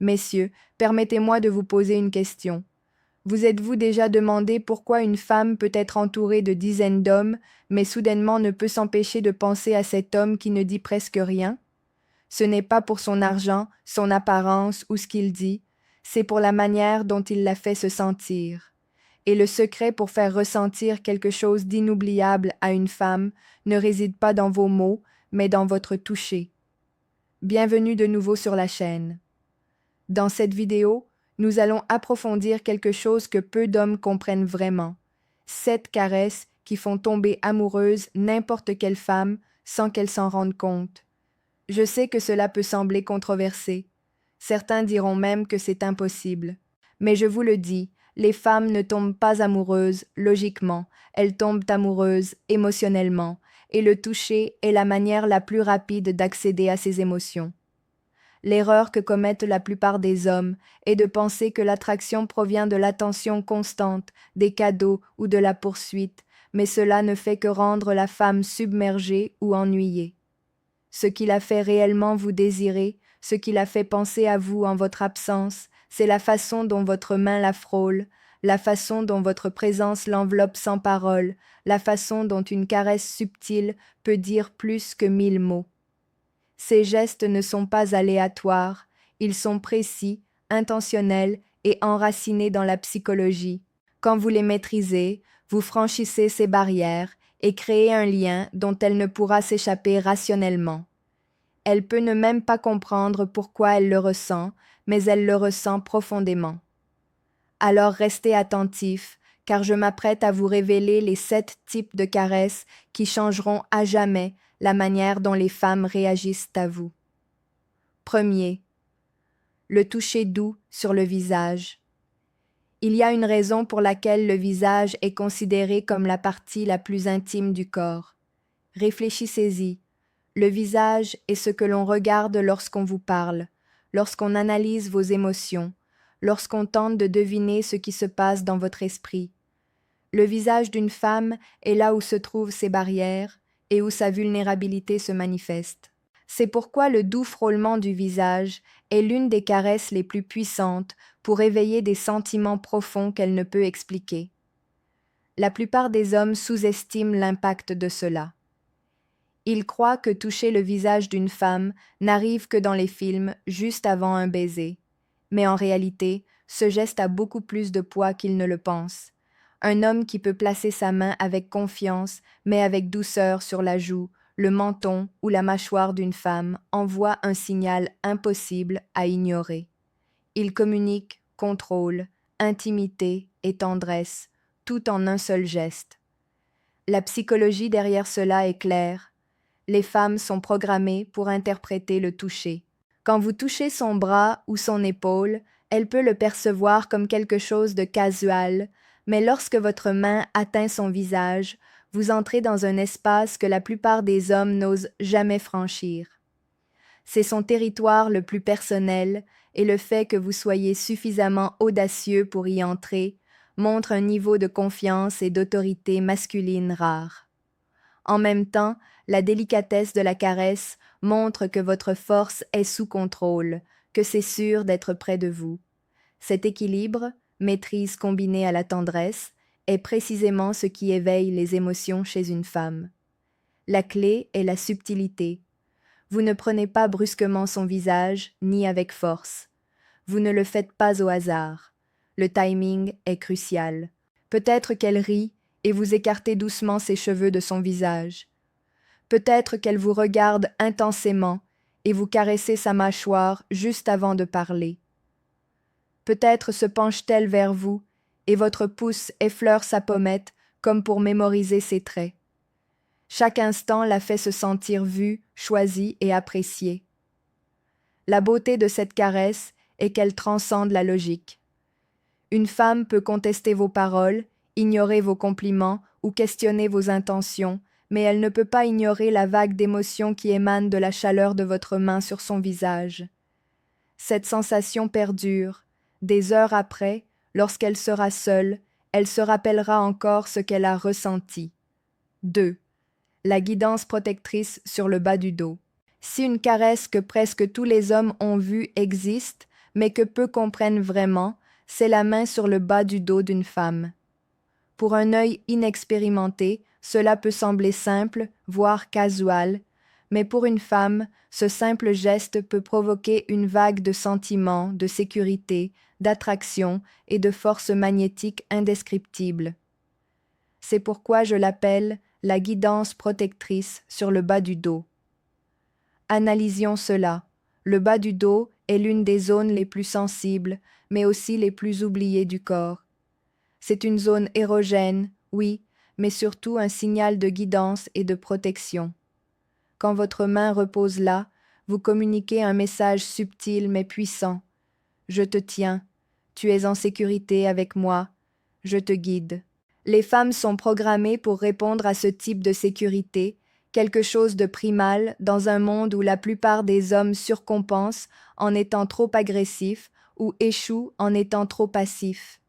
Messieurs, permettez-moi de vous poser une question. Vous êtes-vous déjà demandé pourquoi une femme peut être entourée de dizaines d'hommes, mais soudainement ne peut s'empêcher de penser à cet homme qui ne dit presque rien? Ce n'est pas pour son argent, son apparence ou ce qu'il dit, c'est pour la manière dont il la fait se sentir. Et le secret pour faire ressentir quelque chose d'inoubliable à une femme ne réside pas dans vos mots, mais dans votre toucher. Bienvenue de nouveau sur la chaîne. Dans cette vidéo, nous allons approfondir quelque chose que peu d'hommes comprennent vraiment. 7 caresses qui font tomber amoureuse n'importe quelle femme sans qu'elle s'en rende compte. Je sais que cela peut sembler controversé. Certains diront même que c'est impossible. Mais je vous le dis, les femmes ne tombent pas amoureuses logiquement, elles tombent amoureuses émotionnellement, et le toucher est la manière la plus rapide d'accéder à ces émotions. L'erreur que commettent la plupart des hommes est de penser que l'attraction provient de l'attention constante, des cadeaux ou de la poursuite, mais cela ne fait que rendre la femme submergée ou ennuyée. Ce qui la fait réellement vous désirer, ce qui la fait penser à vous en votre absence, c'est la façon dont votre main la frôle, la façon dont votre présence l'enveloppe sans parole, la façon dont une caresse subtile peut dire plus que 1000 mots. Ces gestes ne sont pas aléatoires, ils sont précis, intentionnels et enracinés dans la psychologie. Quand vous les maîtrisez, vous franchissez ces barrières et créez un lien dont elle ne pourra s'échapper rationnellement. Elle peut ne même pas comprendre pourquoi elle le ressent, mais elle le ressent profondément. Alors restez attentifs, car je m'apprête à vous révéler les 7 types de caresses qui changeront à jamais la manière dont les femmes réagissent à vous. Premier, le toucher doux sur le visage. Il y a une raison pour laquelle le visage est considéré comme la partie la plus intime du corps. Réfléchissez-y. Le visage est ce que l'on regarde lorsqu'on vous parle, lorsqu'on analyse vos émotions, lorsqu'on tente de deviner ce qui se passe dans votre esprit. Le visage d'une femme est là où se trouvent ses barrières et où sa vulnérabilité se manifeste. C'est pourquoi le doux frôlement du visage est l'une des caresses les plus puissantes pour éveiller des sentiments profonds qu'elle ne peut expliquer. La plupart des hommes sous-estiment l'impact de cela. Ils croient que toucher le visage d'une femme n'arrive que dans les films, juste avant un baiser. Mais en réalité, ce geste a beaucoup plus de poids qu'ils ne le pensent. Un homme qui peut placer sa main avec confiance, mais avec douceur sur la joue, le menton ou la mâchoire d'une femme envoie un signal impossible à ignorer. Il communique contrôle, intimité et tendresse, tout en un seul geste. La psychologie derrière cela est claire. Les femmes sont programmées pour interpréter le toucher. Quand vous touchez son bras ou son épaule, elle peut le percevoir comme quelque chose de casual, mais lorsque votre main atteint son visage, vous entrez dans un espace que la plupart des hommes n'osent jamais franchir. C'est son territoire le plus personnel, et le fait que vous soyez suffisamment audacieux pour y entrer montre un niveau de confiance et d'autorité masculine rare. En même temps, la délicatesse de la caresse montre que votre force est sous contrôle, que c'est sûr d'être près de vous. Cet équilibre, maîtrise combinée à la tendresse, est précisément ce qui éveille les émotions chez une femme. La clé est la subtilité. Vous ne prenez pas brusquement son visage, ni avec force. Vous ne le faites pas au hasard. Le timing est crucial. Peut-être qu'elle rit et vous écartez doucement ses cheveux de son visage. Peut-être qu'elle vous regarde intensément et vous caressez sa mâchoire juste avant de parler. Peut-être se penche-t-elle vers vous et votre pouce effleure sa pommette comme pour mémoriser ses traits. Chaque instant la fait se sentir vue, choisie et appréciée. La beauté de cette caresse est qu'elle transcende la logique. Une femme peut contester vos paroles, ignorer vos compliments ou questionner vos intentions, mais elle ne peut pas ignorer la vague d'émotion qui émane de la chaleur de votre main sur son visage. Cette sensation perdure. Des heures après, lorsqu'elle sera seule, elle se rappellera encore ce qu'elle a ressenti. 2. La guidance protectrice sur le bas du dos. Si une caresse que presque tous les hommes ont vue existe, mais que peu comprennent vraiment, c'est la main sur le bas du dos d'une femme. Pour un œil inexpérimenté, cela peut sembler simple, voire casual, mais pour une femme, ce simple geste peut provoquer une vague de sentiments, de sécurité, d'attraction et de force magnétique indescriptible. C'est pourquoi je l'appelle la guidance protectrice sur le bas du dos. Analysions cela. Le bas du dos est l'une des zones les plus sensibles, mais aussi les plus oubliées du corps. C'est une zone érogène, oui, mais surtout un signal de guidance et de protection. Quand votre main repose là, vous communiquez un message subtil mais puissant. Je te tiens, tu es en sécurité avec moi, je te guide. Les femmes sont programmées pour répondre à ce type de sécurité, quelque chose de primal dans un monde où la plupart des hommes surcompensent en étant trop agressifs ou échouent en étant trop passifs.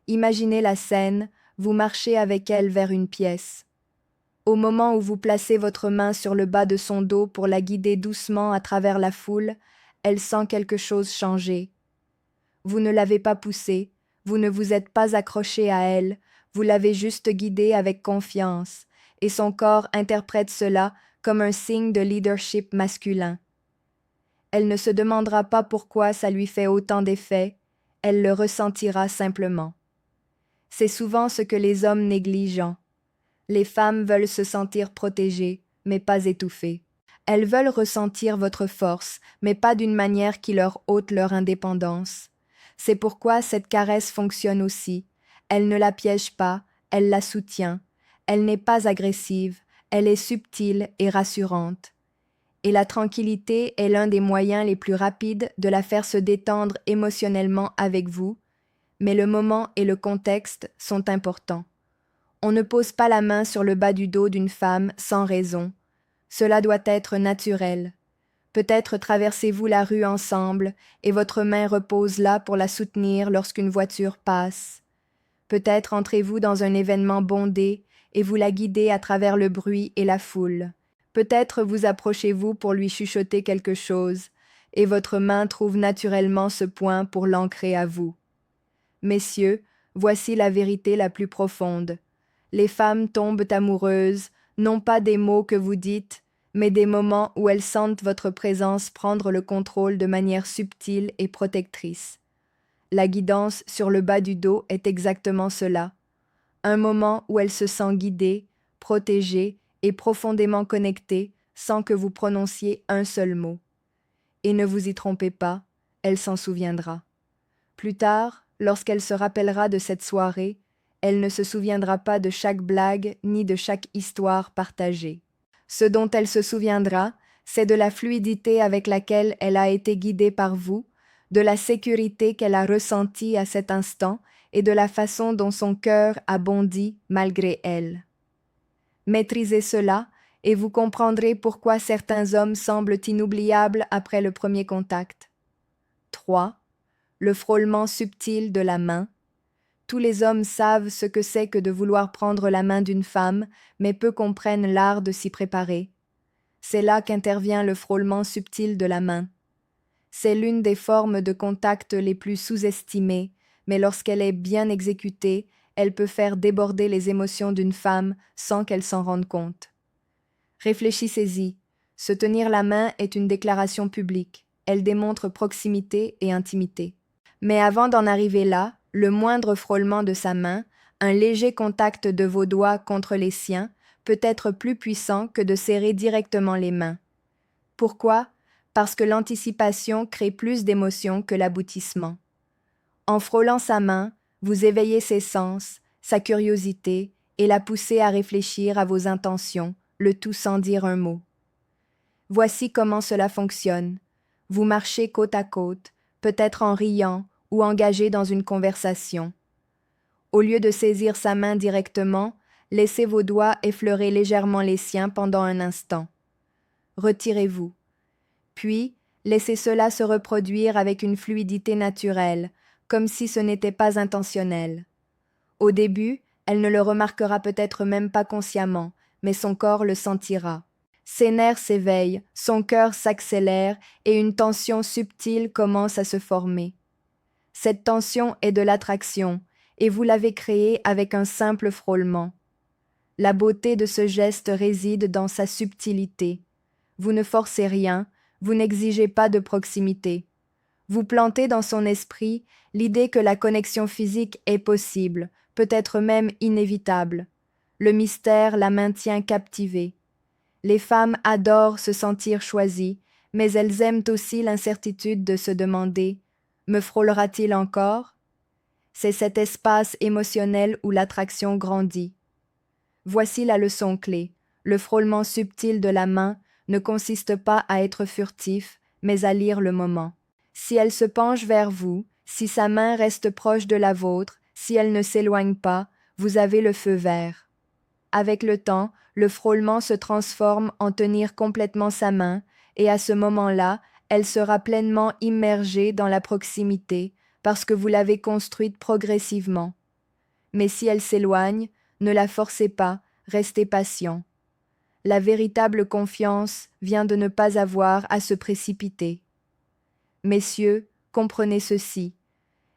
Imaginez la scène, vous marchez avec elle vers une pièce. Au moment où vous placez votre main sur le bas de son dos pour la guider doucement à travers la foule, elle sent quelque chose changer. Vous ne l'avez pas poussée, vous ne vous êtes pas accroché à elle, vous l'avez juste guidée avec confiance, et son corps interprète cela comme un signe de leadership masculin. Elle ne se demandera pas pourquoi ça lui fait autant d'effet, elle le ressentira simplement. C'est souvent ce que les hommes négligent. Les femmes veulent se sentir protégées, mais pas étouffées. Elles veulent ressentir votre force, mais pas d'une manière qui leur ôte leur indépendance. C'est pourquoi cette caresse fonctionne aussi. Elle ne la piège pas, elle la soutient. Elle n'est pas agressive, elle est subtile et rassurante. Et la tranquillité est l'un des moyens les plus rapides de la faire se détendre émotionnellement avec vous, mais le moment et le contexte sont importants. On ne pose pas la main sur le bas du dos d'une femme sans raison. Cela doit être naturel. Peut-être traversez-vous la rue ensemble et votre main repose là pour la soutenir lorsqu'une voiture passe. Peut-être entrez-vous dans un événement bondé et vous la guidez à travers le bruit et la foule. Peut-être vous approchez-vous pour lui chuchoter quelque chose et votre main trouve naturellement ce point pour l'ancrer à vous. Messieurs, voici la vérité la plus profonde. Les femmes tombent amoureuses, non pas des mots que vous dites, mais des moments où elles sentent votre présence prendre le contrôle de manière subtile et protectrice. La guidance sur le bas du dos est exactement cela. Un moment où elle se sent guidée, protégée et profondément connectée sans que vous prononciez un seul mot. Et ne vous y trompez pas, elle s'en souviendra. Plus tard, lorsqu'elle se rappellera de cette soirée, elle ne se souviendra pas de chaque blague ni de chaque histoire partagée. Ce dont elle se souviendra, c'est de la fluidité avec laquelle elle a été guidée par vous, de la sécurité qu'elle a ressentie à cet instant et de la façon dont son cœur a bondi malgré elle. Maîtrisez cela et vous comprendrez pourquoi certains hommes semblent inoubliables après le premier contact. 3. Le frôlement subtil de la main. Tous les hommes savent ce que c'est que de vouloir prendre la main d'une femme, mais peu comprennent l'art de s'y préparer. C'est là qu'intervient le frôlement subtil de la main. C'est l'une des formes de contact les plus sous-estimées, mais lorsqu'elle est bien exécutée, elle peut faire déborder les émotions d'une femme sans qu'elle s'en rende compte. Réfléchissez-y. Se tenir la main est une déclaration publique. Elle démontre proximité et intimité. Mais avant d'en arriver là, le moindre frôlement de sa main, un léger contact de vos doigts contre les siens, peut être plus puissant que de serrer directement les mains. Pourquoi ? Parce que l'anticipation crée plus d'émotion que l'aboutissement. En frôlant sa main, vous éveillez ses sens, sa curiosité, et la poussez à réfléchir à vos intentions, le tout sans dire un mot. Voici comment cela fonctionne. Vous marchez côte à côte, peut-être en riant ou engagé dans une conversation. Au lieu de saisir sa main directement, laissez vos doigts effleurer légèrement les siens pendant un instant. Retirez-vous. Puis, laissez cela se reproduire avec une fluidité naturelle, comme si ce n'était pas intentionnel. Au début, elle ne le remarquera peut-être même pas consciemment, mais son corps le sentira. Ses nerfs s'éveillent, son cœur s'accélère et une tension subtile commence à se former. Cette tension est de l'attraction et vous l'avez créée avec un simple frôlement. La beauté de ce geste réside dans sa subtilité. Vous ne forcez rien, vous n'exigez pas de proximité. Vous plantez dans son esprit l'idée que la connexion physique est possible, peut-être même inévitable. Le mystère la maintient captivée. Les femmes adorent se sentir choisies, mais elles aiment aussi l'incertitude de se demander « Me frôlera-t-il encore ?» C'est cet espace émotionnel où l'attraction grandit. Voici la leçon clé. Le frôlement subtil de la main ne consiste pas à être furtif, mais à lire le moment. Si elle se penche vers vous, si sa main reste proche de la vôtre, si elle ne s'éloigne pas, vous avez le feu vert. Avec le temps, le frôlement se transforme en tenir complètement sa main, et à ce moment-là, elle sera pleinement immergée dans la proximité, parce que vous l'avez construite progressivement. Mais si elle s'éloigne, ne la forcez pas, restez patient. La véritable confiance vient de ne pas avoir à se précipiter. Messieurs, comprenez ceci.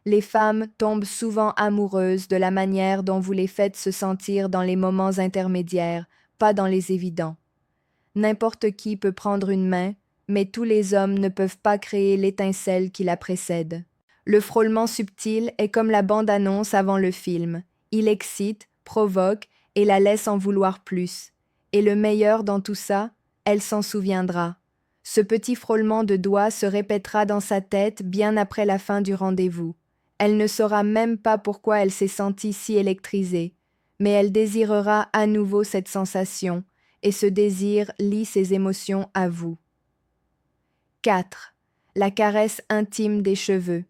Les femmes tombent souvent amoureuses de la manière dont vous les faites se sentir dans les moments intermédiaires, pas dans les évidents. N'importe qui peut prendre une main, mais tous les hommes ne peuvent pas créer l'étincelle qui la précède. Le frôlement subtil est comme la bande-annonce avant le film. Il excite, provoque et la laisse en vouloir plus. Et le meilleur dans tout ça, elle s'en souviendra. Ce petit frôlement de doigts se répétera dans sa tête bien après la fin du rendez-vous. Elle ne saura même pas pourquoi elle s'est sentie si électrisée, mais elle désirera à nouveau cette sensation, et ce désir lie ses émotions à vous. 4. La caresse intime des cheveux.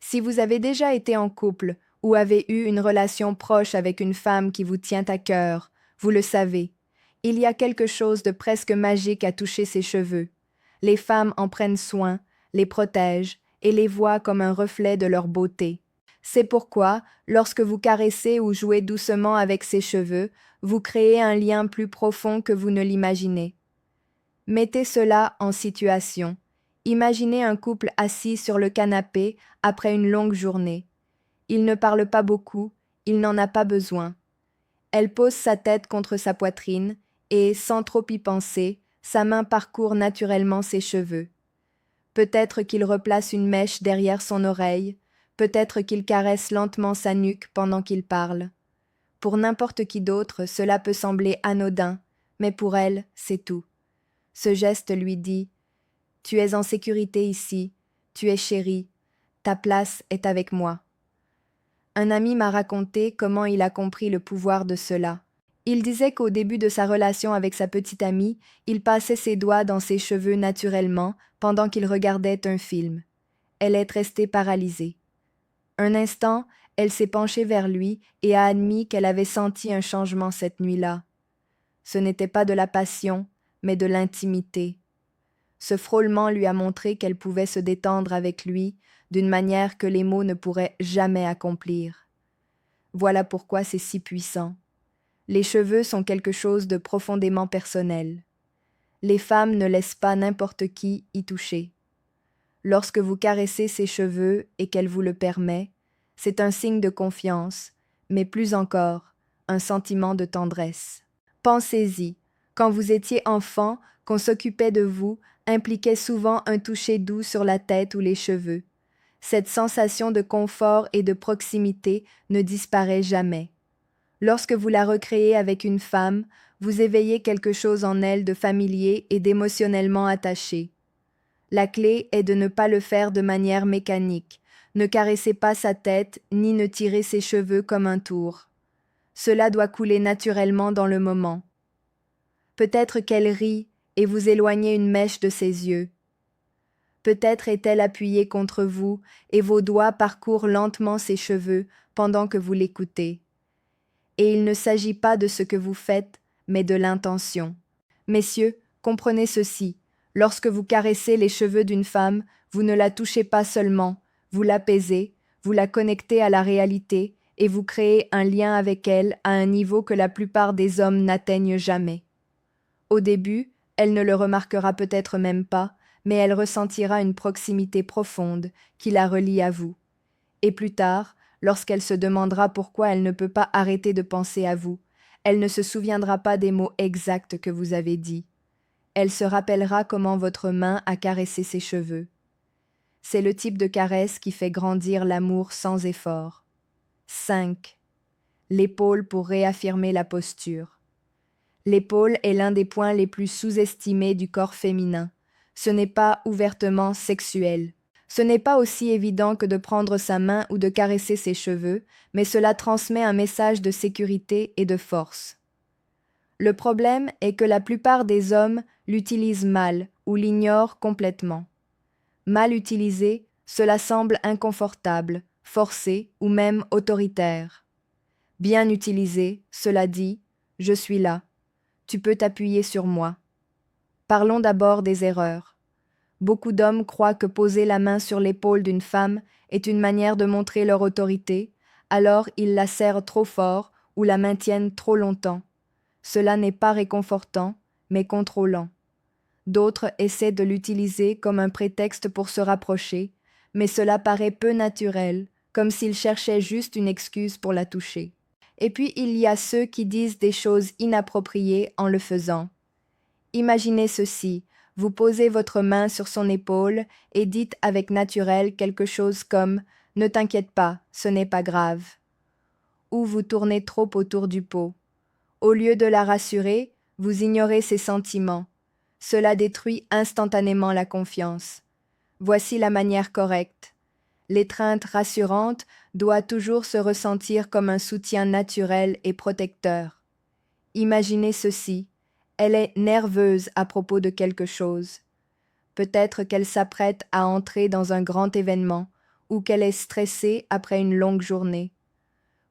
Si vous avez déjà été en couple ou avez eu une relation proche avec une femme qui vous tient à cœur, vous le savez. Il y a quelque chose de presque magique à toucher ses cheveux. Les femmes en prennent soin, les protègent et les voient comme un reflet de leur beauté. C'est pourquoi, lorsque vous caressez ou jouez doucement avec ses cheveux, vous créez un lien plus profond que vous ne l'imaginez. Mettez cela en situation. Imaginez un couple assis sur le canapé après une longue journée. Il ne parle pas beaucoup, il n'en a pas besoin. Elle pose sa tête contre sa poitrine et, sans trop y penser, sa main parcourt naturellement ses cheveux. Peut-être qu'il replace une mèche derrière son oreille, peut-être qu'il caresse lentement sa nuque pendant qu'il parle. Pour n'importe qui d'autre, cela peut sembler anodin, mais pour elle, c'est tout. Ce geste lui dit « Tu es en sécurité ici, tu es chérie, ta place est avec moi. » Un ami m'a raconté comment il a compris le pouvoir de cela. Il disait qu'au début de sa relation avec sa petite amie, il passait ses doigts dans ses cheveux naturellement pendant qu'il regardait un film. Elle est restée paralysée. Un instant, elle s'est penchée vers lui et a admis qu'elle avait senti un changement cette nuit-là. Ce n'était pas de la passion, mais de l'intimité. Ce frôlement lui a montré qu'elle pouvait se détendre avec lui d'une manière que les mots ne pourraient jamais accomplir. Voilà pourquoi c'est si puissant. Les cheveux sont quelque chose de profondément personnel. Les femmes ne laissent pas n'importe qui y toucher. Lorsque vous caressez ses cheveux et qu'elle vous le permet, c'est un signe de confiance, mais plus encore, un sentiment de tendresse. Pensez-y, quand vous étiez enfant, qu'on s'occupait de vous, impliquait souvent un toucher doux sur la tête ou les cheveux. Cette sensation de confort et de proximité ne disparaît jamais. Lorsque vous la recréez avec une femme, vous éveillez quelque chose en elle de familier et d'émotionnellement attaché. La clé est de ne pas le faire de manière mécanique. Ne caressez pas sa tête ni ne tirez ses cheveux comme un tour. Cela doit couler naturellement dans le moment. Peut-être qu'elle rit et vous éloignez une mèche de ses yeux. Peut-être est-elle appuyée contre vous et vos doigts parcourent lentement ses cheveux pendant que vous l'écoutez. Et il ne s'agit pas de ce que vous faites, mais de l'intention. Messieurs, comprenez ceci. Lorsque vous caressez les cheveux d'une femme, vous ne la touchez pas seulement, vous l'apaisez, vous la connectez à la réalité et vous créez un lien avec elle à un niveau que la plupart des hommes n'atteignent jamais. Au début, elle ne le remarquera peut-être même pas, mais elle ressentira une proximité profonde qui la relie à vous. Et plus tard, lorsqu'elle se demandera pourquoi elle ne peut pas arrêter de penser à vous, elle ne se souviendra pas des mots exacts que vous avez dits. Elle se rappellera comment votre main a caressé ses cheveux. C'est le type de caresse qui fait grandir l'amour sans effort. 5. L'épaule pour réaffirmer la posture. L'épaule est l'un des points les plus sous-estimés du corps féminin. Ce n'est pas ouvertement sexuel. Ce n'est pas aussi évident que de prendre sa main ou de caresser ses cheveux, mais cela transmet un message de sécurité et de force. Le problème est que la plupart des hommes l'utilisent mal ou l'ignorent complètement. Mal utilisé, cela semble inconfortable, forcé ou même autoritaire. Bien utilisé, cela dit « Je suis là, tu peux t'appuyer sur moi ». Parlons d'abord des erreurs. Beaucoup d'hommes croient que poser la main sur l'épaule d'une femme est une manière de montrer leur autorité, alors ils la serrent trop fort ou la maintiennent trop longtemps. Cela n'est pas réconfortant, mais contrôlant. D'autres essaient de l'utiliser comme un prétexte pour se rapprocher, mais cela paraît peu naturel, comme s'ils cherchaient juste une excuse pour la toucher. Et puis il y a ceux qui disent des choses inappropriées en le faisant. Imaginez ceci, vous posez votre main sur son épaule et dites avec naturel quelque chose comme « Ne t'inquiète pas, ce n'est pas grave » ou vous tournez trop autour du pot. Au lieu de la rassurer, vous ignorez ses sentiments. Cela détruit instantanément la confiance. Voici la manière correcte. L'étreinte rassurante doit toujours se ressentir comme un soutien naturel et protecteur. Imaginez ceci, elle est nerveuse à propos de quelque chose. Peut-être qu'elle s'apprête à entrer dans un grand événement ou qu'elle est stressée après une longue journée.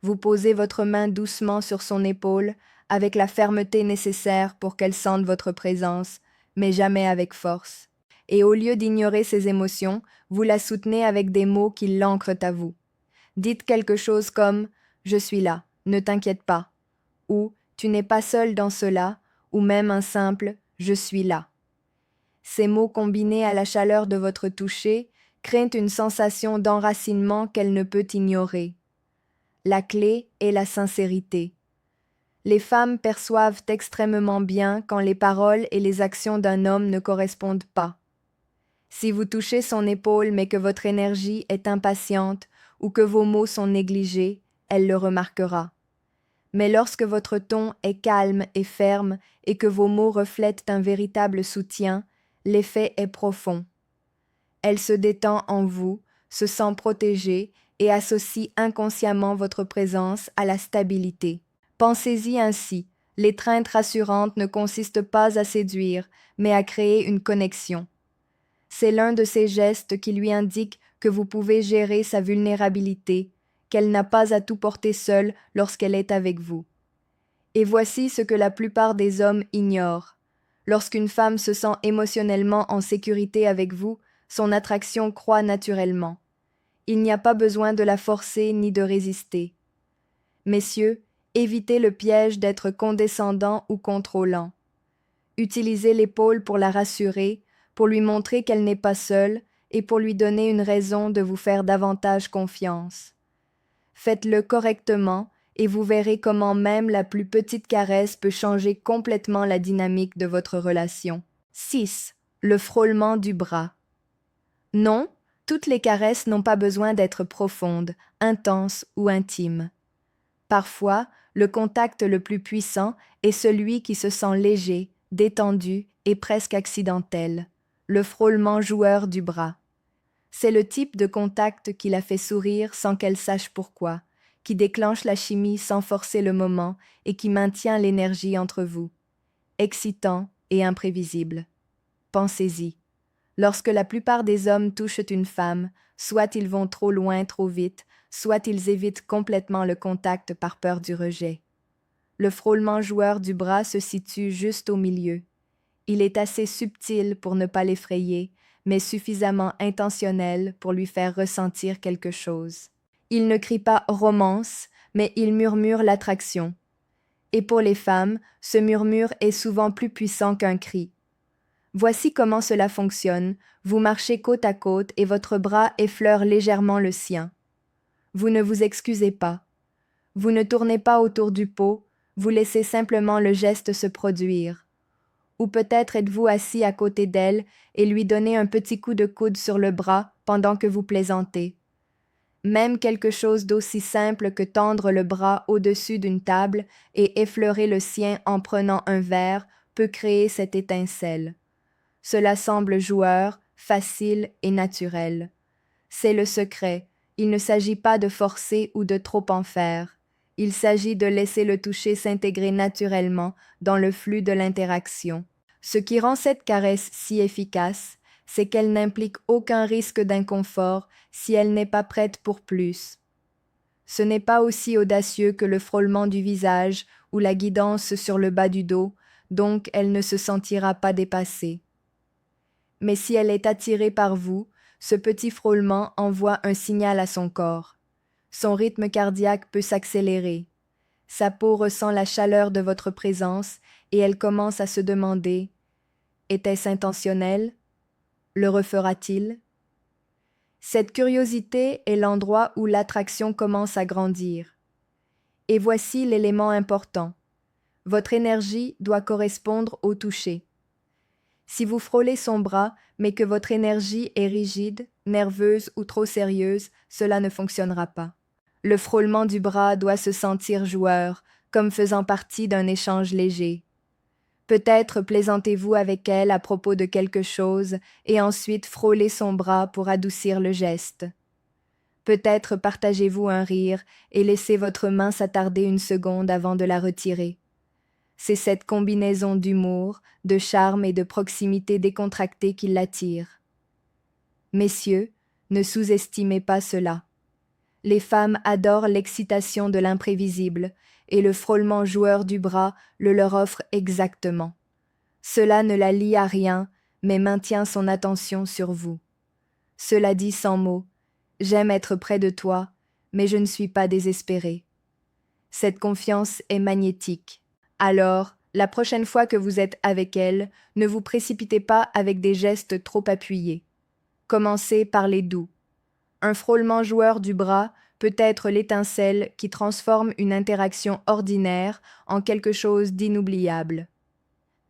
Vous posez votre main doucement sur son épaule avec la fermeté nécessaire pour qu'elle sente votre présence, mais jamais avec force. Et au lieu d'ignorer ses émotions, vous la soutenez avec des mots qui l'ancrent à vous. Dites quelque chose comme « Je suis là, ne t'inquiète pas » ou « Tu n'es pas seul dans cela » ou même un simple « Je suis là ». Ces mots combinés à la chaleur de votre toucher créent une sensation d'enracinement qu'elle ne peut ignorer. La clé est la sincérité. Les femmes perçoivent extrêmement bien quand les paroles et les actions d'un homme ne correspondent pas. Si vous touchez son épaule mais que votre énergie est impatiente ou que vos mots sont négligés, elle le remarquera. Mais lorsque votre ton est calme et ferme et que vos mots reflètent un véritable soutien, l'effet est profond. Elle se détend en vous, se sent protégée et associe inconsciemment votre présence à la stabilité. Pensez-y ainsi, l'étreinte rassurante ne consiste pas à séduire, mais à créer une connexion. C'est l'un de ces gestes qui lui indique que vous pouvez gérer sa vulnérabilité, qu'elle n'a pas à tout porter seule lorsqu'elle est avec vous. Et voici ce que la plupart des hommes ignorent. Lorsqu'une femme se sent émotionnellement en sécurité avec vous, son attraction croît naturellement. Il n'y a pas besoin de la forcer ni de résister. Messieurs, évitez le piège d'être condescendant ou contrôlant. Utilisez l'épaule pour la rassurer, pour lui montrer qu'elle n'est pas seule et pour lui donner une raison de vous faire davantage confiance. Faites-le correctement et vous verrez comment même la plus petite caresse peut changer complètement la dynamique de votre relation. 6. Le frôlement du bras. Non, toutes les caresses n'ont pas besoin d'être profondes, intenses ou intimes. Parfois, le contact le plus puissant est celui qui se sent léger, détendu et presque accidentel, le frôlement joueur du bras. C'est le type de contact qui la fait sourire sans qu'elle sache pourquoi, qui déclenche la chimie sans forcer le moment et qui maintient l'énergie entre vous. Excitant et imprévisible. Pensez-y. Lorsque la plupart des hommes touchent une femme, soit ils vont trop loin trop vite, soit ils évitent complètement le contact par peur du rejet. Le frôlement joueur du bras se situe juste au milieu. Il est assez subtil pour ne pas l'effrayer, mais suffisamment intentionnel pour lui faire ressentir quelque chose. Il ne crie pas romance, mais il murmure l'attraction. Et pour les femmes, ce murmure est souvent plus puissant qu'un cri. Voici comment cela fonctionne. Vous marchez côte à côte et votre bras effleure légèrement le sien. Vous ne vous excusez pas. Vous ne tournez pas autour du pot, vous laissez simplement le geste se produire. Ou peut-être êtes-vous assis à côté d'elle et lui donnez un petit coup de coude sur le bras pendant que vous plaisantez. Même quelque chose d'aussi simple que tendre le bras au-dessus d'une table et effleurer le sien en prenant un verre peut créer cette étincelle. Cela semble joueur, facile et naturel. C'est le secret. Il ne s'agit pas de forcer ou de trop en faire. Il s'agit de laisser le toucher s'intégrer naturellement dans le flux de l'interaction. Ce qui rend cette caresse si efficace, c'est qu'elle n'implique aucun risque d'inconfort si elle n'est pas prête pour plus. Ce n'est pas aussi audacieux que le frôlement du visage ou la guidance sur le bas du dos, donc elle ne se sentira pas dépassée. Mais si elle est attirée par vous, ce petit frôlement envoie un signal à son corps. Son rythme cardiaque peut s'accélérer. Sa peau ressent la chaleur de votre présence et elle commence à se demander « Était-ce intentionnel? Le refera-t-il » Cette curiosité est l'endroit où l'attraction commence à grandir. Et voici l'élément important. Votre énergie doit correspondre au toucher. Si vous frôlez son bras, mais que votre énergie est rigide, nerveuse ou trop sérieuse, cela ne fonctionnera pas. Le frôlement du bras doit se sentir joueur, comme faisant partie d'un échange léger. Peut-être plaisantez-vous avec elle à propos de quelque chose et ensuite frôlez son bras pour adoucir le geste. Peut-être partagez-vous un rire et laissez votre main s'attarder une seconde avant de la retirer. C'est cette combinaison d'humour, de charme et de proximité décontractée qui l'attire. Messieurs, ne sous-estimez pas cela. Les femmes adorent l'excitation de l'imprévisible, et le frôlement joueur du bras le leur offre exactement. Cela ne la lie à rien, mais maintient son attention sur vous. Cela dit sans mots, « J'aime être près de toi, mais je ne suis pas désespérée. » Cette confiance est magnétique. Alors, la prochaine fois que vous êtes avec elle, ne vous précipitez pas avec des gestes trop appuyés. Commencez par les doux. Un frôlement joueur du bras peut être l'étincelle qui transforme une interaction ordinaire en quelque chose d'inoubliable.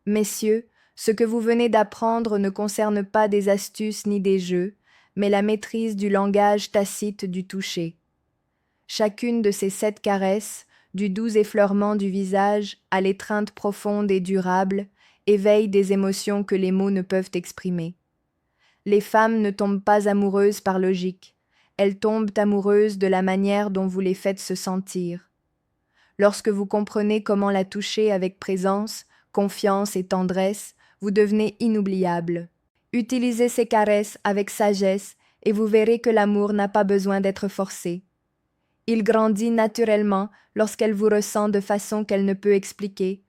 Messieurs, ce que vous venez d'apprendre ne concerne pas des astuces ni des jeux, mais la maîtrise du langage tacite du toucher. Chacune de ces 7 caresses, du doux effleurement du visage à l'étreinte profonde et durable, éveille des émotions que les mots ne peuvent exprimer. Les femmes ne tombent pas amoureuses par logique, elles tombent amoureuses de la manière dont vous les faites se sentir. Lorsque vous comprenez comment la toucher avec présence, confiance et tendresse, vous devenez inoubliable. Utilisez ces caresses avec sagesse et vous verrez que l'amour n'a pas besoin d'être forcé. Il grandit naturellement lorsqu'elle vous ressent de façon qu'elle ne peut expliquer,